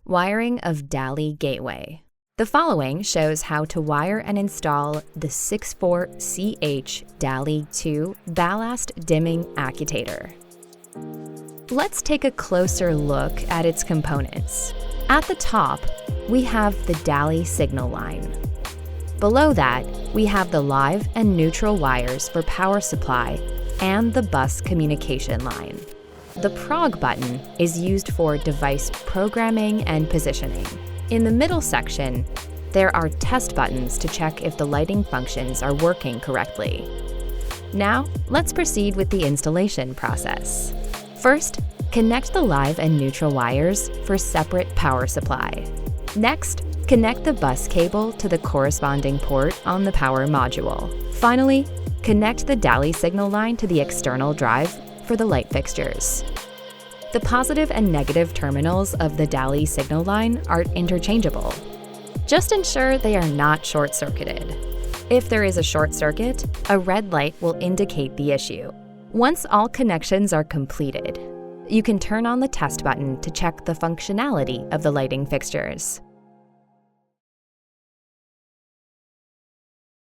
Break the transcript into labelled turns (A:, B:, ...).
A: Wiring of Dali gateway. The following shows how to wire and install the 64CH Dali 2 ballast dimming actuator. Let's take a closer look at its components. At the top, we have the Dali signal line. Below that, we have the live and neutral wires for power supply and the bus communication line. The prog button is used for device programming and positioning. In the middle section, there are test buttons to check if the lighting functions are working correctly. Now, let's proceed with the installation process. First, connect the live and neutral wires for separate power supply. Next, connect the bus cable to the corresponding port on the power module. Finally, connect the Dali signal line to the external drive for the light fixtures. The positive and negative terminals of the Dali signal line are interchangeable. Just ensure they are not short-circuited. If there is a short circuit, a red light will indicate the issue. Once all connections are completed, you can turn on the test button to check the functionality of the lighting fixtures.